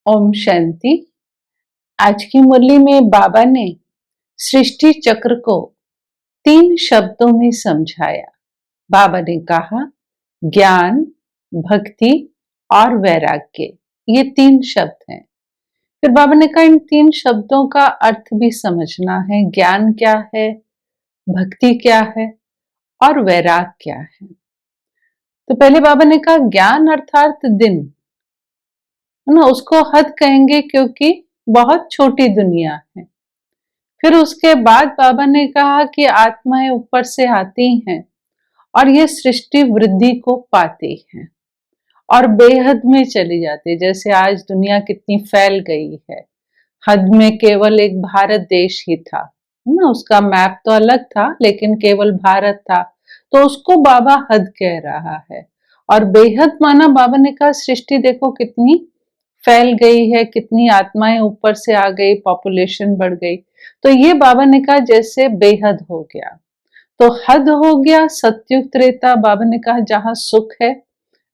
ओम शांति। आज की मुरली में बाबा ने सृष्टि चक्र को 3 शब्दों में समझाया। बाबा ने कहा ज्ञान, भक्ति और वैराग्य, ये 3 शब्द हैं। फिर बाबा ने कहा इन 3 शब्दों का अर्थ भी समझना है। ज्ञान क्या है, भक्ति क्या है और वैराग क्या है। तो पहले बाबा ने कहा ज्ञान अर्थात दिन, है ना, उसको हद कहेंगे क्योंकि बहुत छोटी दुनिया है। फिर उसके बाद बाबा ने कहा कि आत्माएं ऊपर से आती हैं और ये सृष्टि वृद्धि को पाती हैं और बेहद में चली जाती है। जैसे आज दुनिया कितनी फैल गई है, हद में केवल एक भारत देश ही था, है ना, उसका मैप तो अलग था लेकिन केवल भारत था, तो उसको बाबा हद कह रहा है। और बेहद माना बाबा ने कहा सृष्टि देखो कितनी फैल गई है, कितनी आत्माएं ऊपर से आ गई, पॉपुलेशन बढ़ गई। तो ये बाबा ने कहा जैसे बेहद हो गया। तो हद हो गया सतयुग त्रेता, बाबा ने कहा जहां सुख है।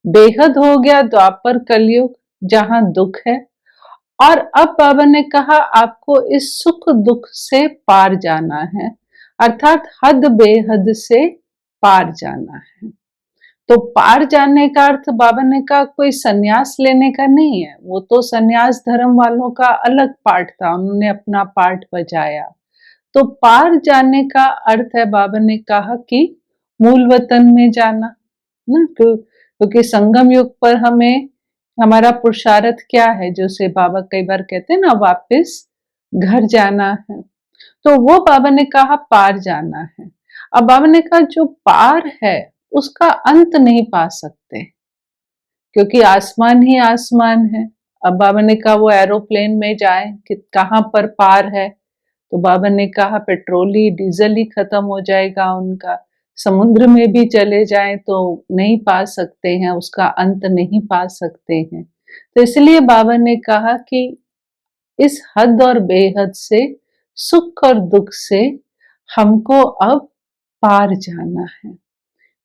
बेहद हो गया द्वापर कलयुग, जहां दुख है। और अब बाबा ने कहा आपको इस सुख दुख से पार जाना है, अर्थात हद बेहद से पार जाना है। तो पार जाने का अर्थ बाबा ने कहा कोई सन्यास लेने का नहीं है। वो तो सन्यास धर्म वालों का अलग पार्ट था, उन्होंने अपना पार्ट बजाया। तो पार जाने का अर्थ है, बाबा ने कहा कि मूल वतन में जाना ना, क्योंकि संगम युग पर हमें हमारा पुरुषार्थ क्या है, जो से बाबा कई बार कहते हैं ना, वापस घर जाना है। तो वो बाबा ने कहा पार जाना है। अब बाबा ने कहा जो पार है उसका अंत नहीं पा सकते, क्योंकि आसमान ही आसमान है। अब बाबा ने कहा वो एरोप्लेन में जाए कि कहाँ पर पार है, तो बाबा ने कहा पेट्रोल ही डीजल ही खत्म हो जाएगा उनका। समुद्र में भी चले जाएं तो नहीं पा सकते हैं, उसका अंत नहीं पा सकते हैं। तो इसलिए बाबा ने कहा कि इस हद और बेहद से, सुख और दुख से हमको अब पार जाना है।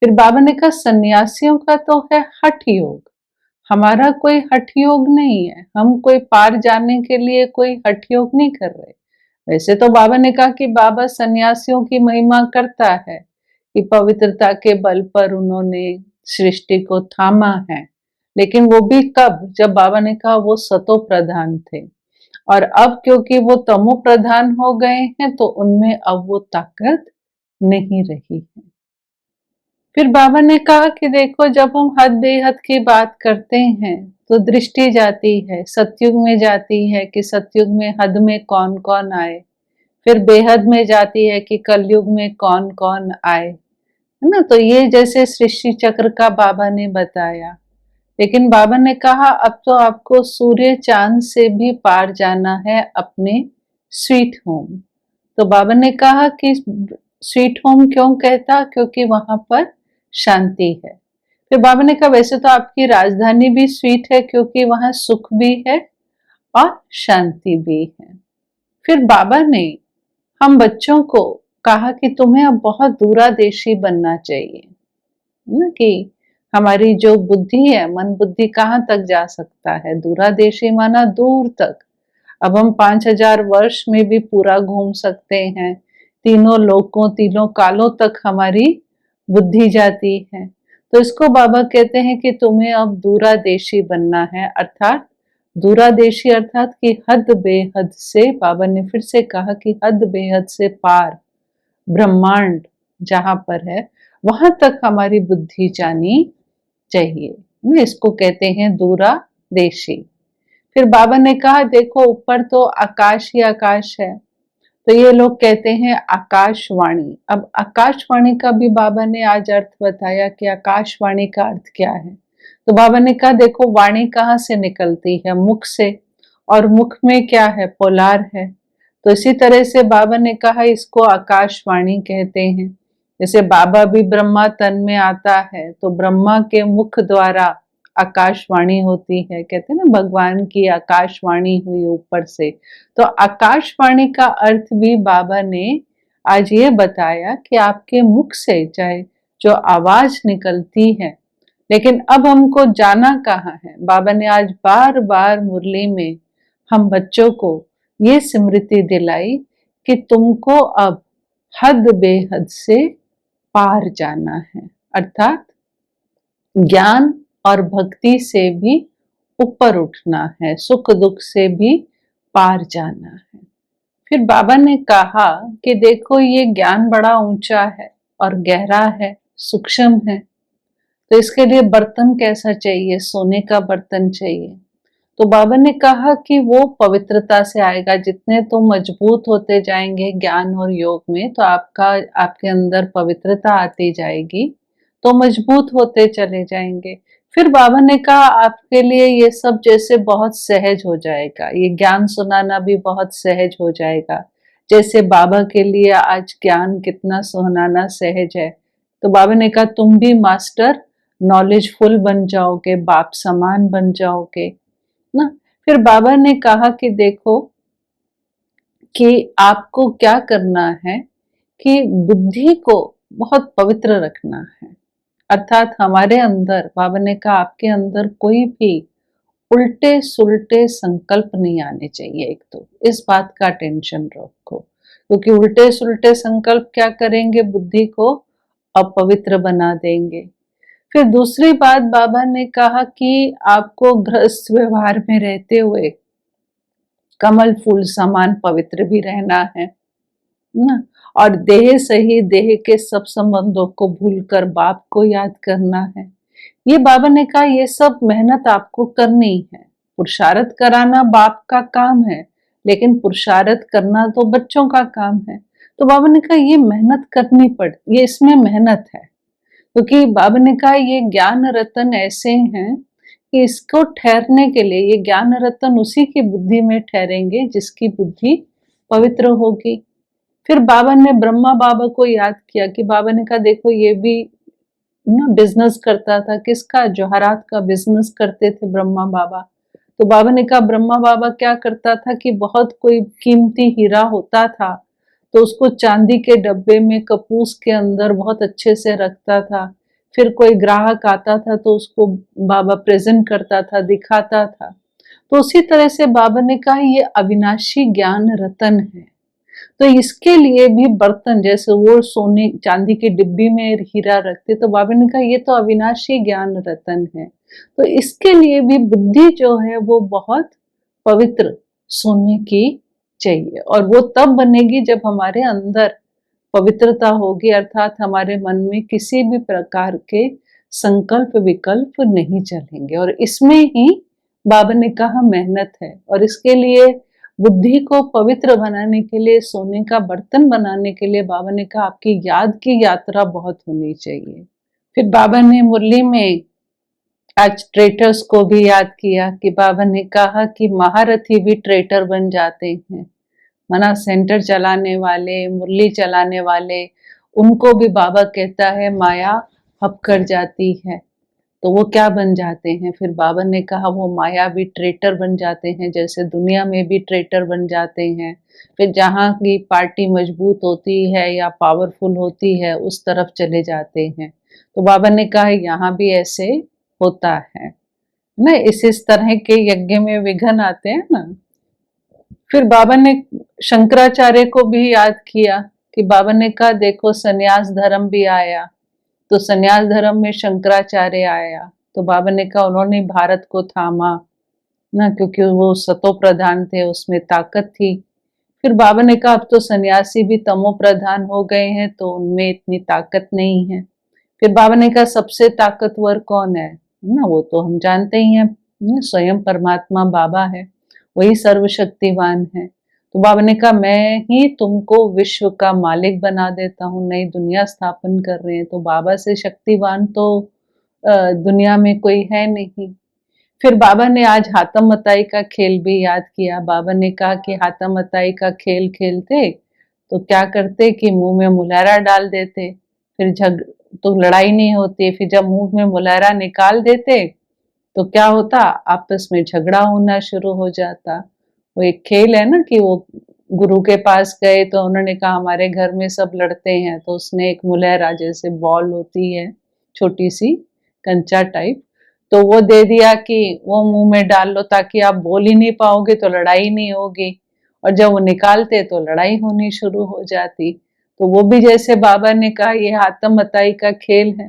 फिर बाबा ने कहा सन्यासियों का तो है हठ योग, हमारा कोई हठ योग नहीं है। हम कोई पार जाने के लिए कोई हठ योग नहीं कर रहे। वैसे तो बाबा ने कहा कि बाबा सन्यासियों की महिमा करता है कि पवित्रता के बल पर उन्होंने सृष्टि को थामा है, लेकिन वो भी कब, जब बाबा ने कहा वो सतो प्रधान थे। और अब क्योंकि वो तमो प्रधान हो गए हैं तो उनमें अब वो ताकत नहीं रही है। फिर बाबा ने कहा कि देखो जब हम हद बेहद की बात करते हैं तो दृष्टि जाती है, सतयुग में जाती है कि सतयुग में हद में कौन कौन आए। फिर बेहद में जाती है कि कलयुग में कौन कौन आए, है ना। तो ये जैसे सृष्टि चक्र का बाबा ने बताया। लेकिन बाबा ने कहा अब तो आपको सूर्य चांद से भी पार जाना है अपने स्वीट होम। तो बाबा ने कहा कि स्वीट होम क्यों कहता, क्योंकि वहां पर शांति है। फिर बाबा ने कहा वैसे तो आपकी राजधानी भी स्वीट है, क्योंकि वहां सुख भी है और शांति भी है। फिर बाबा ने हम बच्चों को कहा कि तुम्हें अब बहुत दूरादेशी बनना चाहिए, ना, कि हमारी जो बुद्धि है, मन बुद्धि कहाँ तक जा सकता है। दूरादेशी माना दूर तक। अब हम 5000 वर्ष में भी पूरा घूम सकते हैं, तीनों लोकों तीनों कालों तक हमारी बुद्धि जाती है। तो इसको बाबा कहते हैं कि तुम्हें अब दूरादेशी बनना है, अर्थात दूरादेशी अर्थात कि हद बेहद से, बाबा ने फिर से कहा कि हद बेहद से पार ब्रह्मांड जहां पर है वहां तक हमारी बुद्धि जानी चाहिए। इसको कहते हैं दूरादेशी। फिर बाबा ने कहा देखो ऊपर तो आकाश ही आकाश है, तो ये लोग कहते हैं आकाशवाणी। अब आकाशवाणी का भी बाबा ने आज अर्थ बताया कि आकाशवाणी का अर्थ क्या है। तो बाबा ने कहा देखो वाणी कहाँ से निकलती है, मुख से, और मुख में क्या है, पोलार है। तो इसी तरह से बाबा ने कहा इसको आकाशवाणी कहते हैं। जैसे बाबा भी ब्रह्मा तन में आता है तो ब्रह्मा के मुख द्वारा आकाशवाणी होती है, कहते हैं ना भगवान की आकाशवाणी हुई ऊपर से। तो आकाशवाणी का अर्थ भी बाबा ने आज ये बताया कि आपके मुख से चाहे जो आवाज निकलती है, लेकिन अब हमको जाना कहाँ है। बाबा ने आज बार बार मुरली में हम बच्चों को ये स्मृति दिलाई कि तुमको अब हद बेहद से पार जाना है, अर्थात ज्ञान और भक्ति से भी ऊपर उठना है, सुख दुख से भी पार जाना है। फिर बाबा ने कहा कि देखो ये ज्ञान बड़ा ऊंचा है और गहरा है, सूक्ष्म है, तो इसके लिए बर्तन कैसा चाहिए, सोने का बर्तन चाहिए। तो बाबा ने कहा कि वो पवित्रता से आएगा। जितने तुम मजबूत होते जाएंगे ज्ञान और योग में, तो आपके अंदर पवित्रता आती जाएगी, तो मजबूत होते चले जाएंगे। फिर बाबा ने कहा आपके लिए ये सब जैसे बहुत सहज हो जाएगा, ये ज्ञान सुनाना भी बहुत सहज हो जाएगा। जैसे बाबा के लिए आज ज्ञान कितना सुनाना सहज है। तो बाबा ने कहा तुम भी मास्टर नॉलेजफुल बन जाओगे, बाप समान बन जाओगे ना। फिर बाबा ने कहा कि देखो कि आपको क्या करना है कि बुद्धि को बहुत पवित्र रखना है, अर्थात हमारे अंदर, बाबा ने कहा आपके अंदर कोई भी उल्टे सुलटे संकल्प नहीं आने चाहिए। एक तो इस बात का टेंशन रखो, क्योंकि उल्टे सुलटे संकल्प क्या करेंगे, बुद्धि को अपवित्र बना देंगे। फिर दूसरी बात बाबा ने कहा कि आपको गृहस्थ व्यवहार में रहते हुए कमल फूल समान पवित्र भी रहना है ना, और देह सही देह के सब संबंधों को भूलकर बाप को याद करना है। ये बाबा ने कहा ये सब मेहनत आपको करनी है। पुरुषार्थ कराना बाप का काम है, लेकिन पुरुषार्थ करना तो बच्चों का काम है। तो बाबा ने कहा ये मेहनत करनी पड़ती, ये इसमें मेहनत है, क्योंकि बाबा ने कहा ये ज्ञान रतन ऐसे हैं कि इसको ठहरने के लिए, ये ज्ञान रतन उसी की बुद्धि में ठहरेंगे जिसकी बुद्धि पवित्र होगी। फिर बाबा ने ब्रह्मा बाबा को याद किया कि बाबा ने कहा देखो ये भी ना बिजनेस करता था, किसका, जौहरात का बिजनेस करते थे ब्रह्मा बाबा। तो बाबा ने कहा ब्रह्मा बाबा क्या करता था कि बहुत कोई कीमती हीरा होता था तो उसको चांदी के डब्बे में कपूस के अंदर बहुत अच्छे से रखता था। फिर कोई ग्राहक आता था तो उसको बाबा प्रेजेंट करता था, दिखाता था। तो उसी तरह से बाबा ने कहा ये अविनाशी ज्ञान रतन है, तो इसके लिए भी बर्तन, जैसे वो सोने चांदी की डिब्बी में हीरा रखते, तो बाबा ने कहा ये तो अविनाशी ज्ञान रतन है, तो इसके लिए भी बुद्धि जो है वो बहुत पवित्र सोने की चाहिए। और वो तब बनेगी जब हमारे अंदर पवित्रता होगी, अर्थात हमारे मन में किसी भी प्रकार के संकल्प विकल्प नहीं चलेंगे। और इसमें ही बाबा ने कहा मेहनत है, और इसके लिए बुद्धि को पवित्र बनाने के लिए, सोने का बर्तन बनाने के लिए बाबा ने कहा आपकी याद की यात्रा बहुत होनी चाहिए। फिर बाबा ने मुरली में आज ट्रेटर्स को भी याद किया कि बाबा ने कहा कि महारथी भी ट्रेटर बन जाते हैं, मना सेंटर चलाने वाले, मुरली चलाने वाले, उनको भी बाबा कहता है माया हप कर जाती है, तो वो क्या बन जाते हैं। फिर बाबा ने कहा वो माया भी ट्रेटर बन जाते हैं, जैसे दुनिया में भी ट्रेटर बन जाते हैं। फिर जहाँ की पार्टी मजबूत होती है या पावरफुल होती है उस तरफ चले जाते हैं। तो बाबा ने कहा यहाँ भी ऐसे होता है ना, इस तरह के यज्ञ में विघ्न आते हैं ना। फिर बाबा ने शंकराचार्य को भी याद किया कि बाबा ने कहा देखो सन्यास धर्म भी आया, तो सन्यास धर्म में शंकराचार्य आया, तो बाबा ने कहा उन्होंने भारत को थामा ना, क्योंकि वो सतो प्रधान थे, उसमें ताकत थी। फिर बाबा ने कहा अब तो सन्यासी भी तमो प्रधान हो गए हैं, तो उनमें इतनी ताकत नहीं है। फिर बाबा ने कहा सबसे ताकतवर कौन है ना, वो तो हम जानते ही हैं, स्वयं परमात्मा बाबा है, वही सर्वशक्तिवान है। तो बाबा ने कहा मैं ही तुमको विश्व का मालिक बना देता हूँ, नई दुनिया स्थापन कर रहे हैं। तो बाबा से शक्तिवान तो दुनिया में कोई है नहीं। फिर बाबा ने आज हाथम मताई का खेल भी याद किया। बाबा ने कहा कि हाथम मताई का खेल खेलते तो क्या करते कि मुंह में मुलहरा डाल देते, फिर तो लड़ाई नहीं होती। फिर जब मुंह में मुलहरा निकाल देते तो क्या होता, आपस में झगड़ा होना शुरू हो जाता। वो एक खेल है ना कि वो गुरु के पास गए तो उन्होंने कहा हमारे घर में सब लड़ते हैं, तो उसने एक मुलहरा, जैसे बॉल होती है छोटी सी, कंचा टाइप, तो वो दे दिया कि वो मुंह में डाल लो ताकि आप बोल ही नहीं पाओगे तो लड़ाई नहीं होगी, और जब वो निकालते तो लड़ाई होनी शुरू हो जाती। तो वो भी जैसे बाबा ने कहा ये हातम मताई का खेल है।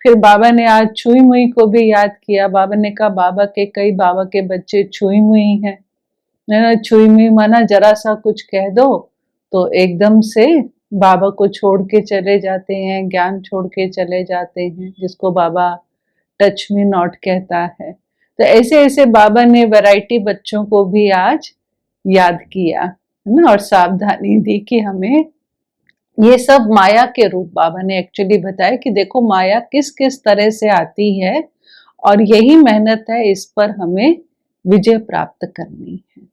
फिर बाबा ने आज छुई मुई को भी याद किया। बाबा ने कहा बाबा के कई बाबा के बच्चे छुई मुई हैं, छुई मुई माना जरा सा कुछ कह दो तो एकदम से बाबा को छोड़ के चले जाते हैं, ज्ञान छोड़ के चले जाते हैं, जिसको बाबा टच मी नॉट कहता है। तो ऐसे ऐसे बाबा ने वैरायटी बच्चों को भी आज याद किया, है ना, और सावधानी दी कि हमें ये सब माया के रूप बाबा ने एक्चुअली बताया कि देखो माया किस किस तरह से आती है, और यही मेहनत है, इस पर हमें विजय प्राप्त करनी है।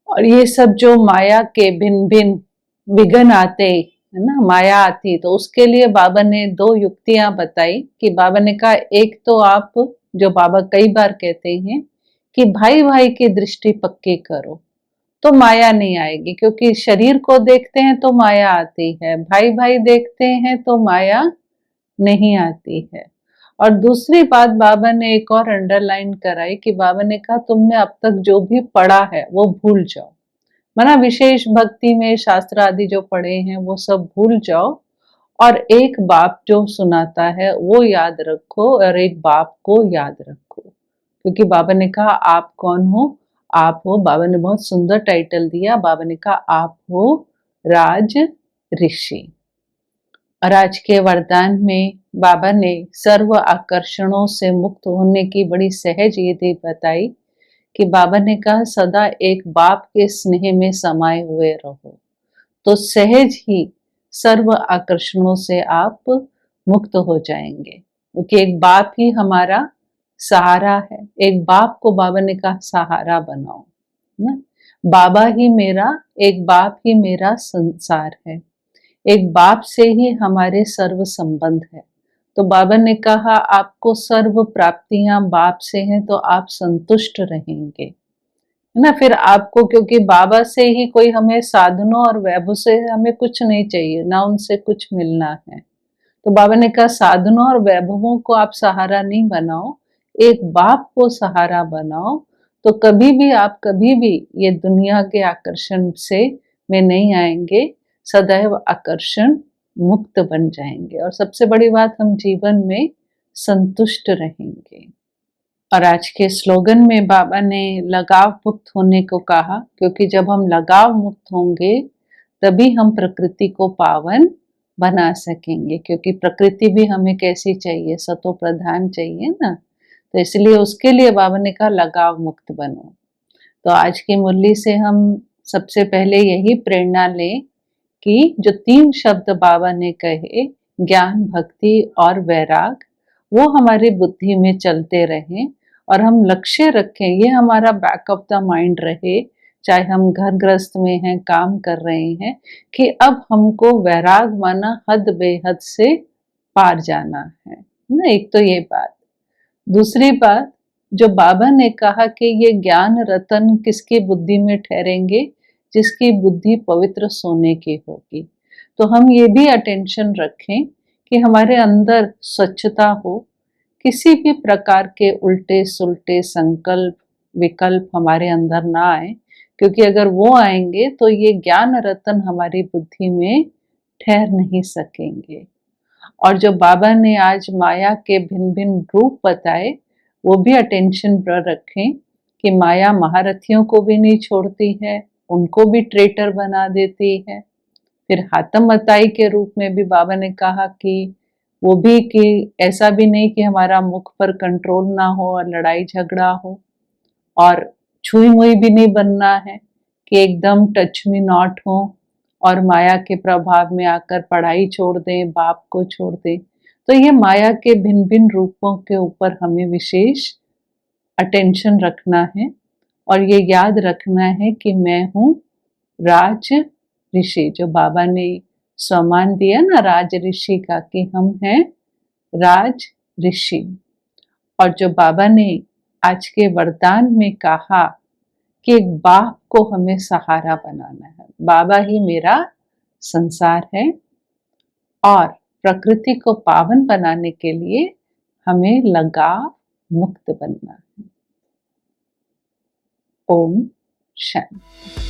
और ये सब जो माया के भिन्न भिन्न विघ्न आते, है ना, माया आती, तो उसके लिए बाबा ने दो युक्तियां बताई। कि बाबा ने कहा एक तो आप, जो बाबा कई बार कहते हैं कि भाई भाई की दृष्टि पक्की करो तो माया नहीं आएगी, क्योंकि शरीर को देखते हैं तो माया आती है, भाई भाई देखते हैं तो माया नहीं आती है। और दूसरी बात बाबा ने एक और अंडरलाइन कराई कि बाबा ने कहा तुमने अब तक जो भी पढ़ा है वो भूल जाओ, माना विशेष भक्ति में शास्त्र आदि जो पढ़े हैं वो सब भूल जाओ, और एक बाप जो सुनाता है वो याद रखो, और एक बाप को याद रखो। क्योंकि बाबा ने कहा आप कौन हो? आप हो, बाबा ने बहुत सुंदर टाइटल दिया, बाबा ने कहा आप हो राज ऋषि। और आज के वरदान में बाबा ने सर्व आकर्षणों से मुक्त होने की बड़ी सहज विधि बताई। कि बाबा ने कहा सदा एक बाप के स्नेह में समाये हुए रहो, तो सहज ही सर्व आकर्षणों से आप मुक्त हो जाएंगे, क्योंकि एक बाप ही हमारा सहारा है। एक बाप को बाबा ने कहा सहारा बनाओ ना, बाबा ही मेरा, एक बाप ही मेरा संसार है, एक बाप से ही हमारे सर्व संबंध है। तो बाबा ने कहा आपको सर्व प्राप्तियां बाप से हैं तो आप संतुष्ट रहेंगे, है ना। फिर आपको, क्योंकि बाबा से ही कोई, हमें साधनों और वैभव से हमें कुछ नहीं चाहिए, ना उनसे कुछ मिलना है। तो बाबा ने कहा साधनों और वैभवों को आप सहारा नहीं बनाओ, एक बाप को सहारा बनाओ, तो कभी भी आप, कभी भी ये दुनिया के आकर्षण से में नहीं आएंगे, सदैव आकर्षण मुक्त बन जाएंगे, और सबसे बड़ी बात हम जीवन में संतुष्ट रहेंगे। और आज के स्लोगन में बाबा ने लगाव मुक्त होने को कहा, क्योंकि जब हम लगाव मुक्त होंगे तभी हम प्रकृति को पावन बना सकेंगे, क्योंकि प्रकृति भी हमें कैसी चाहिए, सतो प्रधान चाहिए ना। तो इसलिए उसके लिए बाबा ने कहा लगाव मुक्त बनो। तो आज की मुरली से हम सबसे पहले यही प्रेरणा लें कि जो 3 शब्द बाबा ने कहे, ज्ञान, भक्ति और वैराग, वो हमारी बुद्धि में चलते रहें, और हम लक्ष्य रखें, ये हमारा बैक ऑफ द माइंड रहे, चाहे हम घर गृहस्थ में हैं, काम कर रहे हैं, कि अब हमको वैराग माना हद बेहद से पार जाना है ना। एक तो ये बात। दूसरी बात, जो बाबा ने कहा कि ये ज्ञान रतन किसकी बुद्धि में ठहरेंगे, जिसकी बुद्धि पवित्र सोने की होगी। तो हम ये भी अटेंशन रखें कि हमारे अंदर स्वच्छता हो, किसी भी प्रकार के उल्टे सुलटे संकल्प विकल्प हमारे अंदर ना आए, क्योंकि अगर वो आएंगे तो ये ज्ञान रतन हमारी बुद्धि में ठहर नहीं सकेंगे। और जो बाबा ने आज माया के भिन्न भिन्न रूप बताए, वो भी अटेंशन पर रखें कि माया महारथियों को भी नहीं छोड़ती है, उनको भी ट्रेटर बना देती है। फिर हातम मताई के रूप में भी बाबा ने कहा कि वो भी, कि ऐसा भी नहीं कि हमारा मुख पर कंट्रोल ना हो और लड़ाई झगड़ा हो, और छुई मुई भी नहीं बनना है कि एकदम टच मी नॉट हो और माया के प्रभाव में आकर पढ़ाई छोड़ दें, बाप को छोड़ दें। तो ये माया के भिन्न भिन्न रूपों के ऊपर हमें विशेष अटेंशन रखना है, और ये याद रखना है कि मैं हूँ राज ऋषि, जो बाबा ने सम्मान दिया ना राज ऋषि का, कि हम हैं राज ऋषि। और जो बाबा ने आज के वरदान में कहा कि एक बाप को हमें सहारा बनाना है, बाबा ही मेरा संसार है, और प्रकृति को पावन बनाने के लिए हमें लगाव मुक्त बनना है। ओम शांति।